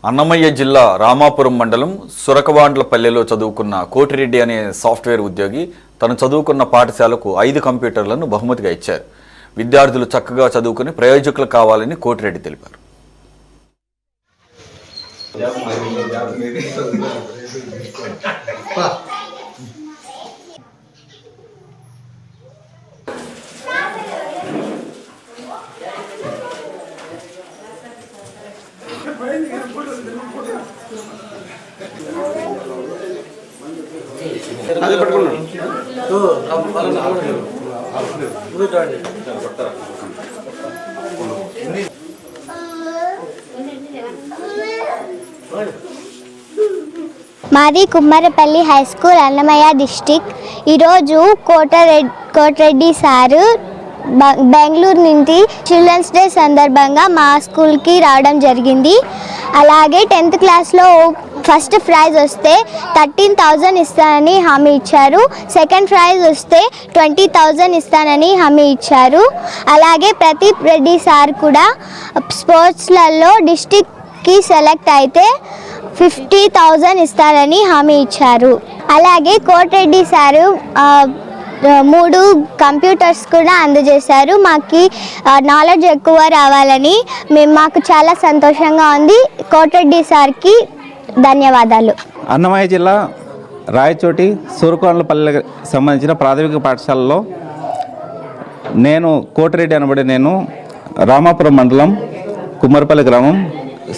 అన్నమయ్య జిల్లా రామాపురం మండలం సురకవాండ్లపల్లెలో చదువుకున్న కోటిరెడ్డి అనే సాఫ్ట్వేర్ ఉద్యోగి తను చదువుకున్న పాఠశాలకు 5 కంప్యూటర్లను బహుమతిగా ఇచ్చారు. విద్యార్థులు చక్కగా చదువుకుని ప్రయోజకులు కావాలని కోటిరెడ్డి తెలిపారు. అదే పట్టుకున్నాను. మాది Kummarapalli high school Annamayya district. ఈరోజు కోటిరెడ్డి సారు బెంగళూరు నుండి చిల్డ్రన్స్ డే సందర్భంగా మా స్కూల్కి రావడం జరిగింది. అలాగే 10th క్లాస్లో ఫస్ట్ ప్రైజ్ వస్తే 13,000 ఇస్తానని హామీ ఇచ్చారు. సెకండ్ ప్రైజ్ వస్తే 20,000 ఇస్తానని హామీ ఇచ్చారు. అలాగే ప్రదీప్ రెడ్డి సార్ కూడా స్పోర్ట్స్లలో డిస్ట్రిక్ట్కి సెలెక్ట్ అయితే 50,000 ఇస్తారని హామీ ఇచ్చారు. అలాగే కోటిరెడ్డి సారు 3 కంప్యూటర్స్ కూడా అందజేశారు. మాకు నాలెడ్జ్ ఎక్కువ రావాలని మాకు చాలా సంతోషంగా ఉంది. కోటిరెడ్డి సార్కి ధన్యవాదాలు. అన్నమయ్య జిల్లా రాయచోటి సూరకోండ్లపల్లికి సంబంధించిన ప్రాథమిక పాఠశాలలో కోటిరెడ్డి అనబడి రామాపురం మండలం కుమ్మరపల్లి గ్రామం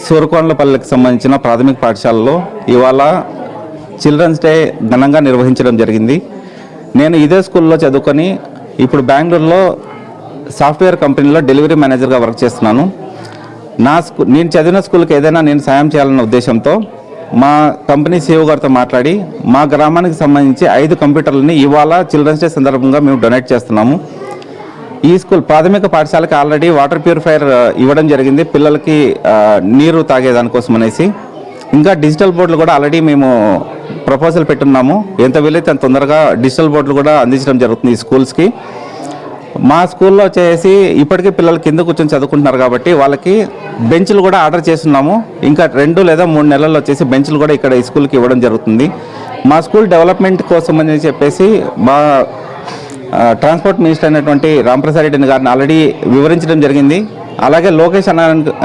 సూరకోండ్లపల్లికి సంబంధించిన ప్రాథమిక పాఠశాలలో ఇవాళ చిల్డ్రన్స్ డే ఘనంగా నిర్వహించడం జరిగింది. నేను ఇదే స్కూల్లో చదువుకొని ఇప్పుడు బెంగళూరులో సాఫ్ట్వేర్ కంపెనీలో డెలివరీ మేనేజర్గా వర్క్ చేస్తున్నాను. నేను చదివిన స్కూల్కి ఏదైనా నేను సాయం చేయాలన్న ఉద్దేశంతో మా కంపెనీ CEO గారితో మాట్లాడి మా గ్రామానికి సంబంధించి 5 కంప్యూటర్లని ఇవాళ చిల్డ్రన్స్ డే సందర్భంగా మేము డొనేట్ చేస్తున్నాము. ఈ స్కూల్ ప్రాథమిక పాఠశాలకి ఆల్రెడీ వాటర్ ప్యూరిఫైయర్ ఇవ్వడం జరిగింది పిల్లలకి నీరు తాగేదానికోసం అనేసి. ఇంకా డిజిటల్ బోర్డులు కూడా ఆల్రెడీ మేము ప్రపోజల్ పెట్టున్నాము. ఎంత వీలైతే అంత తొందరగా డిజిటల్ బోర్డులు కూడా అందించడం జరుగుతుంది ఈ స్కూల్స్కి. మా స్కూల్లో వచ్చేసి ఇప్పటికీ పిల్లలు కింద కూర్చొని చదువుకుంటున్నారు కాబట్టి వాళ్ళకి బెంచ్లు కూడా ఆర్డర్ చేస్తున్నాము. ఇంకా 2 లేదా 3 నెలల్లో వచ్చేసి బెంచ్లు కూడా ఇక్కడ ఈ స్కూల్కి ఇవ్వడం జరుగుతుంది. మా స్కూల్ డెవలప్మెంట్ కోసం అని చెప్పేసి మా ట్రాన్స్పోర్ట్ మినిస్టర్ అయినటువంటి రాంప్రసాద్ రెడ్డి గారిని ఆల్రెడీ వివరించడం జరిగింది. అలాగే లోకేష్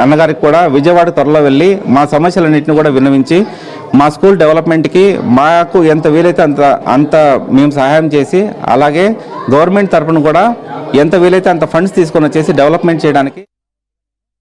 అన్నగారికి కూడా విజయవాడ త్వరలో వెళ్ళి మా సమస్యలన్నింటినీ కూడా విన్నవించి మా స్కూల్ డెవలప్మెంట్కి మాకు ఎంత వీలైతే అంత మేము సహాయం చేసి, అలాగే గవర్నమెంట్ తరఫున కూడా ఎంత వీలైతే అంత ఫండ్స్ తీసుకొని వచ్చేసి డెవలప్మెంట్ చేయడానికి